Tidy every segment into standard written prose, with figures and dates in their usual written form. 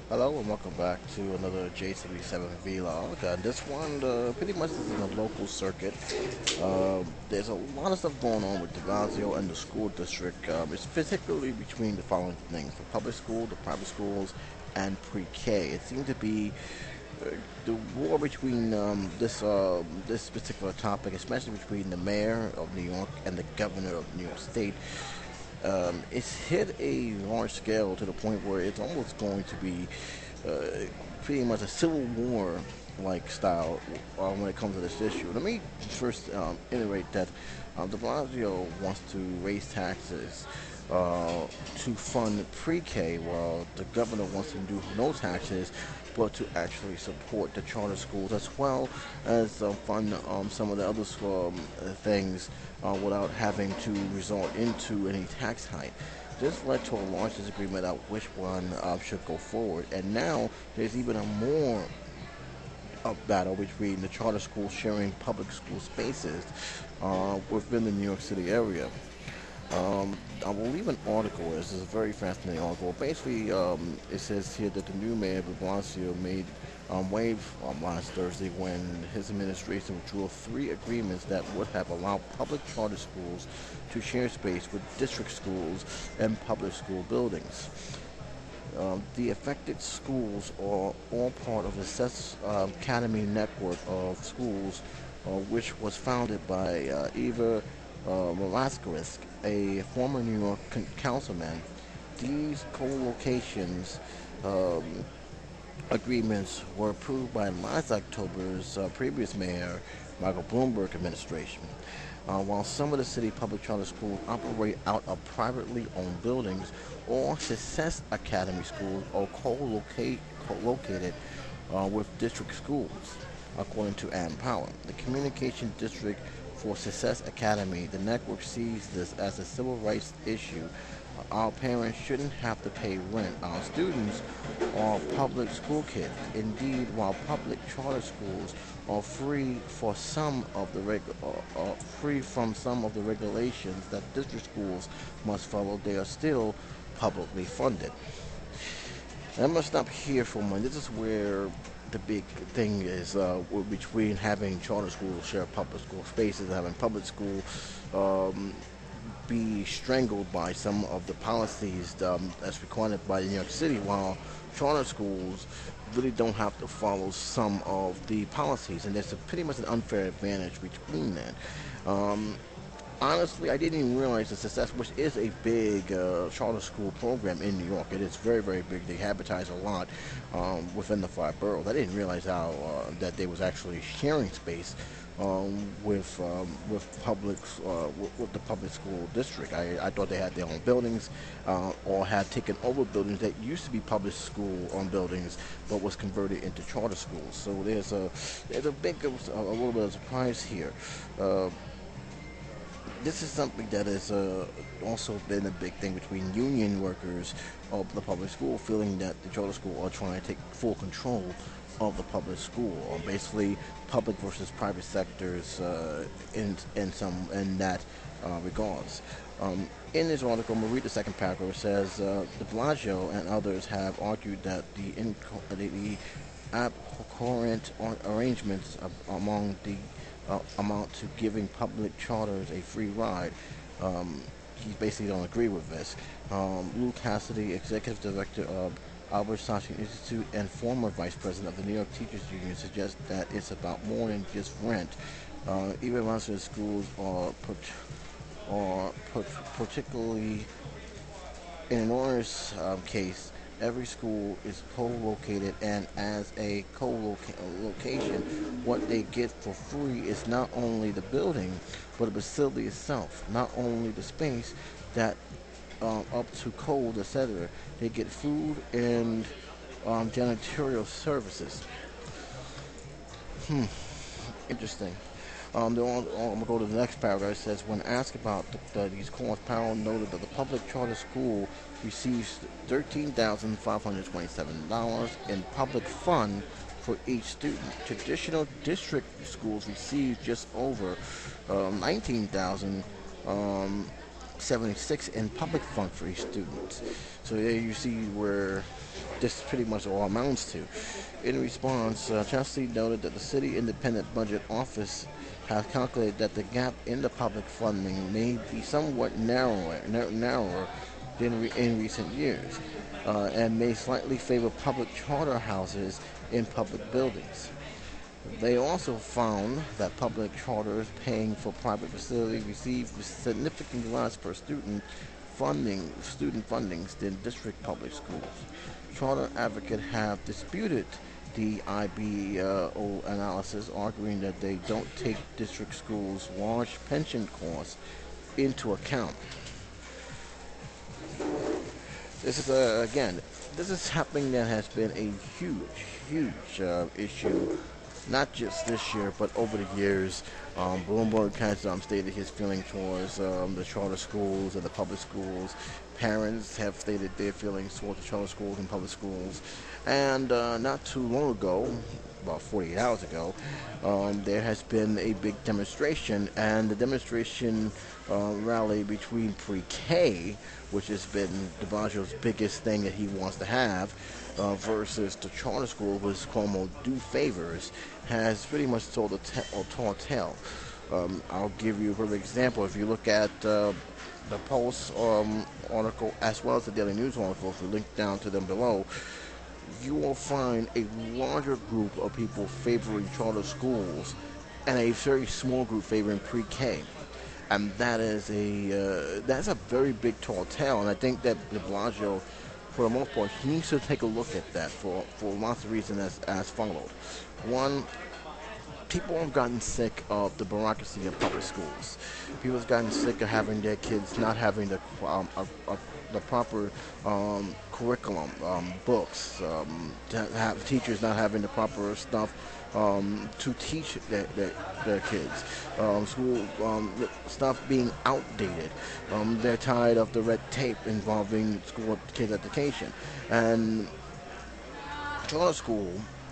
Hello and welcome back to another J77 vlog. This one pretty much is in the local circuit. There's a lot of stuff going on with DeBlasio and the school district. It's particularly between the following things: the public school, the private schools, and pre-K. It seems to be uh, the war between this particular topic, especially between the mayor of New York and the governor of New York State. It's hit a large scale to the point where it's almost going to be pretty much a civil war like style when it comes to this issue. Let me first iterate that de Blasio wants to raise taxes to fund pre-K, while the governor wants to do no taxes, but to actually support the charter schools as well as fund some of the other things without having to resort into any tax hike. This led to a large disagreement about which one should go forward, and now there's even a more battle between the charter schools sharing public school spaces within the New York City area. I will leave an article. This is a very fascinating article. Basically, it says here that the new mayor of Blasio made wave last Thursday when his administration withdrew three agreements that would have allowed public charter schools to share space with district schools and public school buildings. The affected schools are all part of the SES Academy network of schools, which was founded by Eva Velasquez, a former New York councilman. These co-locations um, agreements were approved by last October's previous mayor, Michael Bloomberg administration. While some of the city public charter schools operate out of privately owned buildings, all Success Academy schools are co-located with district schools, according to Ann Power. The communication district for Success Academy, the network sees this as a civil rights issue. Our parents shouldn't have to pay rent. Our students are public school kids. Indeed, while public charter schools are free from some of the regulations that district schools must follow, they are still publicly funded. And I'm gonna stop here for a moment. This is where the big thing is between having charter schools share public school spaces, having public school um, be strangled by some of the policies that's required by New York City, while charter schools really don't have to follow some of the policies, and there's pretty much an unfair advantage between that. Um, Honestly, I didn't even realize the success, which is a big charter school program in New York. It is very, very big. They advertise a lot within the five boroughs. I didn't realize how that they was actually sharing space with with the public school district. I thought they had their own buildings or had taken over buildings that used to be public school buildings, but was converted into charter schools. So there's a a little bit of surprise here. Uh, this is something that has also been a big thing between union workers of the public school, feeling that the charter school are trying to take full control of the public school, or basically public versus private sectors in that regards. In this article, I'm going to read the second paragraph. It says, De Blasio and others have argued that the abhorrent arrangements among the amount to giving public charters a free ride. He basically don't agree with this. Lou Cassidy, executive director of Albert Einstein Institute and former vice president of the New York Teachers Union, suggests that it's about more than just rent. Even Monson schools particularly in an honors case, every school is co-located, and as a co-location, what they get for free is not only the building, but the facility itself. Not only the space that up to code, etc. They get food and janitorial services. Hmm, interesting. I'm gonna go to the next paragraph. It says, when asked about these costs, Powell noted that the public charter school receives $13,527 in public fund for each student. Traditional district schools receive just over 19,000. 76 in public fund for each student. So there you see where this pretty much all amounts to. In response, Chelsea noted that the city independent budget office has calculated that the gap in the public funding may be somewhat narrower than in recent years, and may slightly favor public charter houses in public buildings. They also found that public charters paying for private facilities receive significantly less per student fundings than district public schools. Charter advocates have disputed the IBO analysis, arguing that they don't take district schools' large pension costs into account. This is again, this is something that has been a huge issue, not just this year, but over the years. Bloomberg has stated his feeling towards the charter schools and the public schools. Parents have stated their feelings towards the charter schools and public schools. And not too long ago, about 48 hours ago, there has been a big demonstration, and the demonstration rally between pre-K, which has been de Blasio's biggest thing that he wants to have, versus the charter school, which Cuomo do favors, has pretty much told a tall tale. I'll give you a perfect example. If you look at the Post article as well as the Daily News article, if you link down to them below, you will find a larger group of people favoring charter schools and a very small group favoring pre-K. And that is that's a very big tall tale, and I think that de Blasio, for the most part, he needs to take a look at that for lots of reasons as followed. One, people have gotten sick of the bureaucracy of public schools. People have gotten sick of having their kids not having the proper curriculum, books, to have teachers not having the proper stuff to teach their kids. School stuff being outdated. They're tired of the red tape involving school kids' education. And charter school,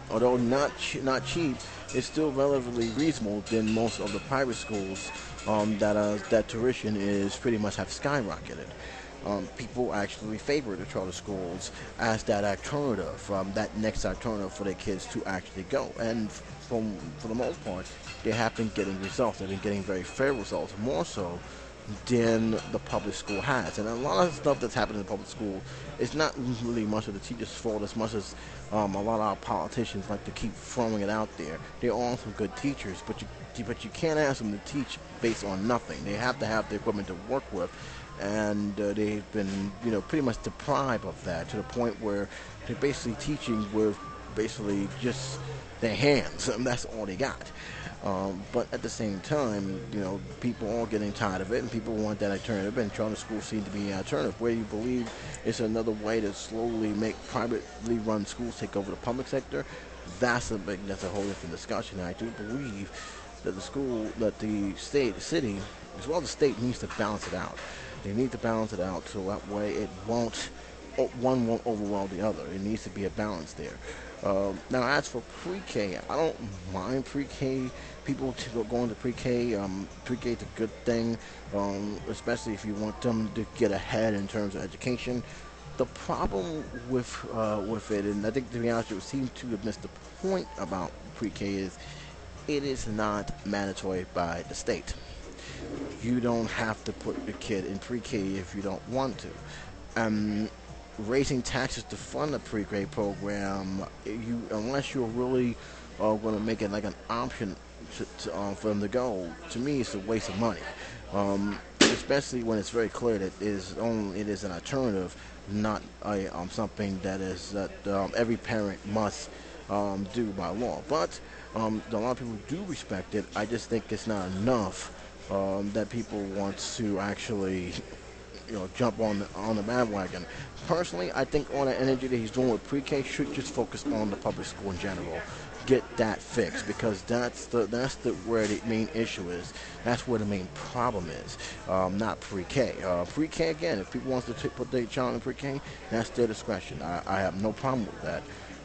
although not cheap, is still relatively reasonable than most of the private schools that tuition is pretty much have skyrocketed. People actually favor the charter schools as that alternative, that next alternative for their kids to actually go. And for the most part, they have been getting results. They've been getting very fair results, more so than the public school has. And a lot of stuff that's happening in the public school is not really much of the teachers' fault as much as a lot of our politicians like to keep throwing it out there. They're all some good teachers, but you can't ask them to teach based on nothing. They have to have the equipment to work with, and they've been pretty much deprived of that to the point where they're basically teaching with basically just their hands, and that's all they got. But at the same time, people are getting tired of it, and people want that alternative, and charter schools seem to be an alternative. Where you believe it's another way to slowly make privately run schools take over the public sector, that's a whole different discussion. And I do believe that the city, as well as the state, needs to balance it out. They need to balance it out so that way one won't overwhelm the other. It needs to be a balance there. Now, as for pre-K, I don't mind pre-K. People going to pre-K. Pre-K is a good thing, especially if you want them to get ahead in terms of education. The problem with it, and I think to be honest, you seem to have missed the point about pre-K, is it is not mandatory by the state. You don't have to put the kid in pre-K if you don't want to. Raising taxes to fund the pre-K program, unless you're really going to make it like an option for them to go, to me it's a waste of money. Especially when it's very clear that it is an alternative, not something that every parent must do by law. But a lot of people do respect it. I just think it's not enough that people want to actually jump on the bandwagon. Personally, I think all the energy that he's doing with pre-K should just focus on the public school in general. Get that fixed, because that's where the main issue is. That's where the main problem is, not pre-K. Pre-K, again, if people want to put their child in pre-K, that's their discretion. I have no problem with that.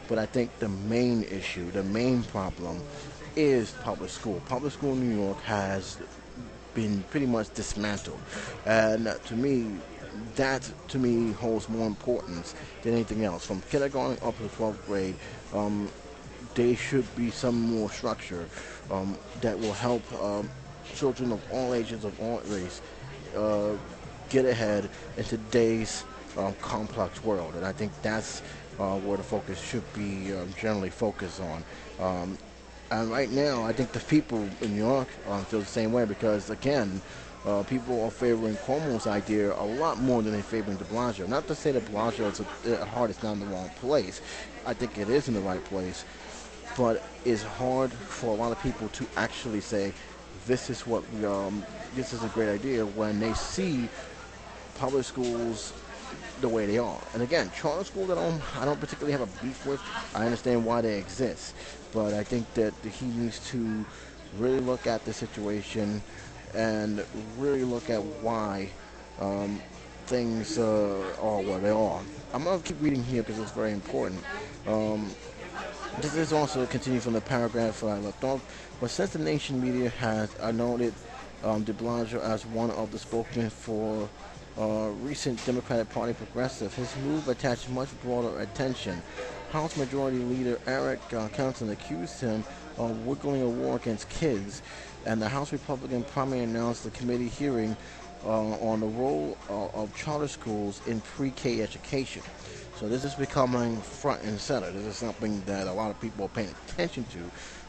But I think the main issue, the main problem, is public school. Public school in New York has been pretty much dismantled. And that to me holds more importance than anything else. From kindergarten up to 12th grade, um, there should be some more structure that will help children of all ages, of all race, uh, get ahead in today's complex world. And I think that's where the focus should be generally focused on. Um, and right now, I think the people in New York feel the same way because, again, people are favoring Cuomo's idea a lot more than they're favoring de Blasio. Not to say that Blasio is at heart is not in the wrong place. I think it is in the right place, but it's hard for a lot of people to actually say this is this is a great idea when they see public schools the way they are. And again, charter schools I don't particularly have a beef with. I understand why they exist, but I think that he needs to really look at the situation and really look at why um, things are what they are. I'm gonna keep reading here because it's very important. Um, this is also continued from the paragraph I left off. But since the nation media has noted de Blasio as one of the spokesmen for recent Democratic Party progressive, his move attached much broader attention. House Majority Leader Eric Johnson accused him of wiggling a war against kids, and the House Republican primary announced the committee hearing on the role of charter schools in pre-K education. So this is becoming front and center. This is something that a lot of people are paying attention to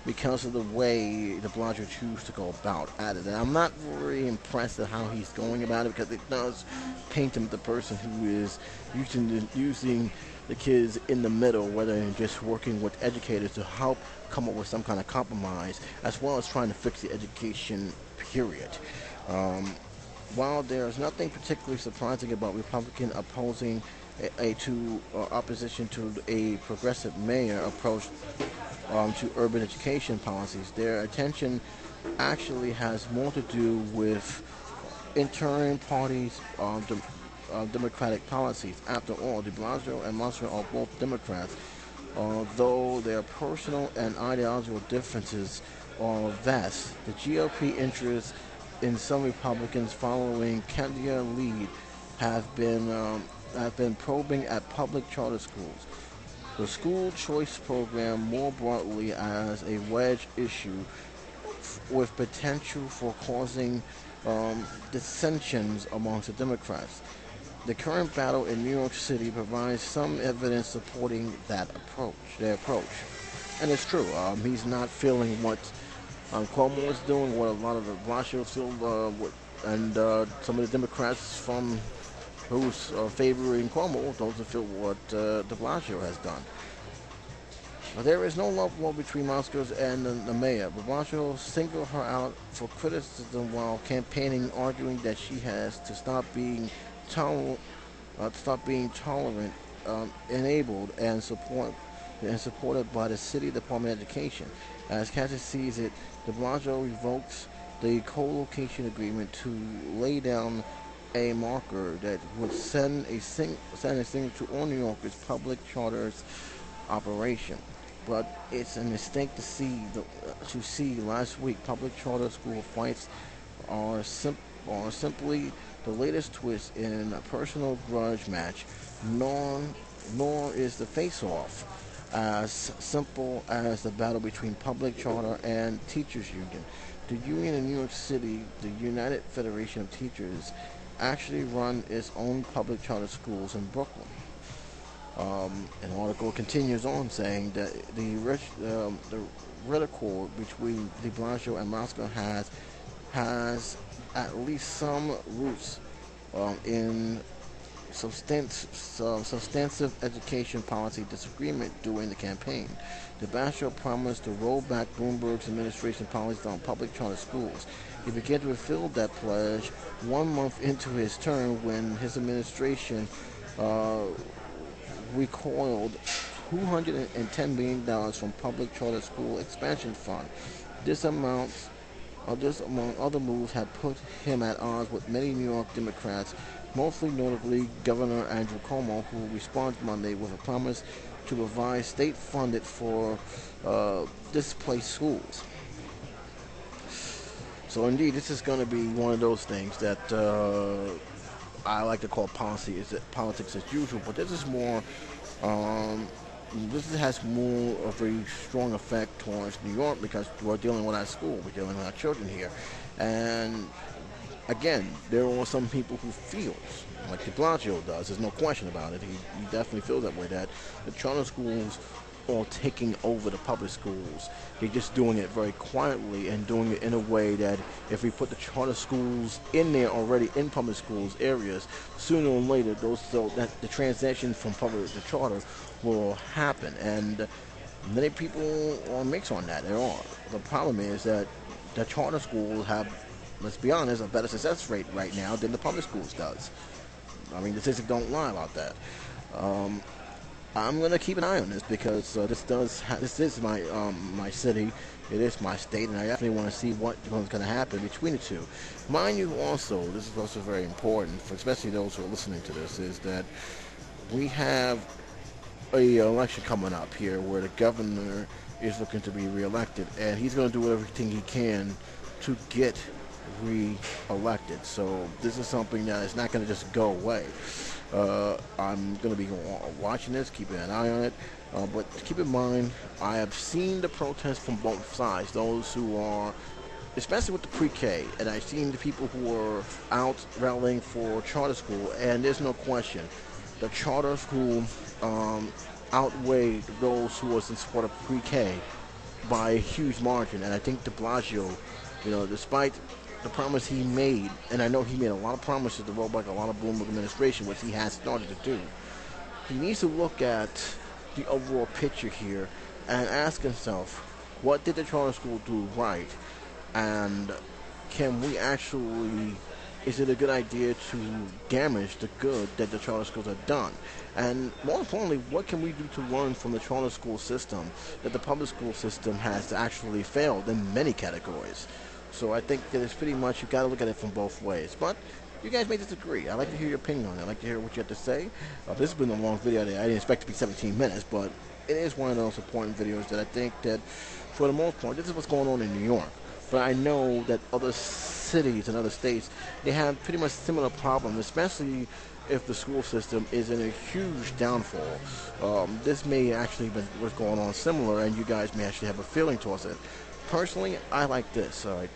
because of the way de Blasio chooses to go about at it. And I'm not really impressed at how he's going about it because it does paint him the person who is using the kids in the middle, whether they're just working with educators to help come up with some kind of compromise, as well as trying to fix the education period. Um, while there's nothing particularly surprising about Republican opposing opposition to a progressive mayor approach to urban education policies, their attention actually has more to do with interim parties' democratic policies. After all, de Blasio and Munster are both Democrats, though their personal and ideological differences are vast. The GOP interests in some Republicans following Kendia lead have been probing at public charter schools. The school choice program more broadly as a wedge issue with potential for causing dissensions amongst the Democrats. The current battle in New York City provides some evidence supporting their approach. And it's true. He's not feeling what Cuomo is doing, what a lot of the Blasio feel, and some of the Democrats from who's favoring Cuomo don't feel what de Blasio has done. There is no love war between Moskowitz and the mayor. De Blasio singled her out for criticism while campaigning, arguing that she has to stop being tolerant, enabled, and supported by the city Department of Education. As Kansas sees it, de Blasio revokes the co-location agreement to lay down a marker that would send a signal to all New Yorkers public charters operation. But it's a mistake to see last week public charter school fights are simply the latest twist in a personal grudge match, nor is the face-off as simple as the battle between public charter and teachers union. The union in New York City, the United Federation of Teachers, actually run its own public charter schools in Brooklyn. An article continues on saying that the ridicule between de Blasio and Moscow has at least some roots in substantive education policy disagreement during the campaign. De Blasio promised to roll back Bloomberg's administration policies on public charter schools. He began to fulfill that pledge 1 month into his term when his administration recoiled $210 million from public charter school expansion fund. This among other moves, had put him at odds with many New York Democrats, mostly notably Governor Andrew Cuomo, who responded Monday with a promise to provide state funded for displaced schools. So indeed, this is going to be one of those things that I like to call policy is that politics as usual, but this is more. Um, this has more of a strong effect towards New York because we're dealing with our school, we're dealing with our children here, and again, there are some people who feels like De Blasio does. There's no question about it. He definitely feels that way. That the charter schools are taking over the public schools. He's just doing it very quietly and doing it in a way that if we put the charter schools in there already in public schools areas, sooner or later that the transition from public to charter will happen. And many people are mixed on that. There are. The problem is that the charter schools have, let's be honest, a better success rate right now than the public schools does. I mean, the statistics don't lie about that. Um, I'm going to keep an eye on this because this is my city, it is my state, and I definitely want to see what's going to happen between the two. Mind you, also, this is also very important for especially those who are listening to this, is that we have a election coming up here where the governor is looking to be reelected, and he's going to do everything he can to get re-elected. So this is something that is not going to just go away. I'm going to be watching this, keeping an eye on it. But keep in mind, I have seen the protests from both sides. Those who are, especially with the pre-K, and I've seen the people who are out rallying for charter school. And there's no question, the charter school outweighed those who was in support of pre-K by a huge margin. And I think De Blasio, despite the promise he made, and I know he made a lot of promises to roll back a lot of Bloomberg administration, which he has started to do. He needs to look at the overall picture here and ask himself, what did the charter school do right? And can we actually, is it a good idea to damage the good that the charter schools have done? And more importantly, what can we do to learn from the charter school system that the public school system has actually failed in many categories? So I think that it's pretty much, you've got to look at it from both ways. But you guys may disagree. I'd like to hear your opinion on it. I'd like to hear what you have to say. This has been a long video. I didn't expect it to be 17 minutes, but it is one of those important videos that I think that, for the most part, this is what's going on in New York. But I know that other cities and other states, they have pretty much similar problems, especially if the school system is in a huge downfall. This may actually be what's going on similar, and you guys may actually have a feeling towards it. Personally, I like this. All right.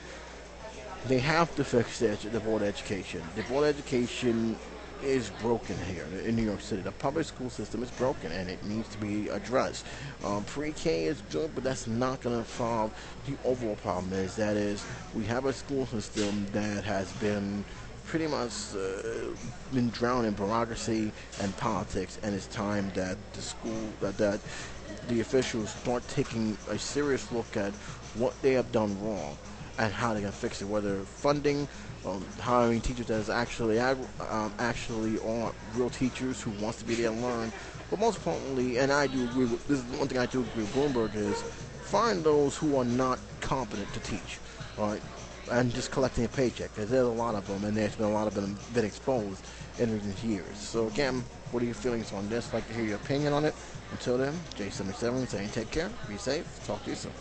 They have to fix the Board of Education. The Board of Education is broken here in New York City. The public school system is broken, and it needs to be addressed. Pre-K is good, but that's not going to solve the overall problem. We have a school system that has been pretty much been drowned in bureaucracy and politics, and it's time that the officials start taking a serious look at what they have done wrong and how they can fix it, whether funding, hiring teachers that is actually are real teachers who wants to be there and learn. But most importantly, and I do agree with, this is one thing I do agree with Bloomberg, is find those who are not competent to teach, all right, and just collecting a paycheck, because there's a lot of them, and there's been a lot of them been exposed in recent years. So again, what are your feelings on this? I'd like to hear your opinion on it. Until then, J77 saying take care, be safe, talk to you soon.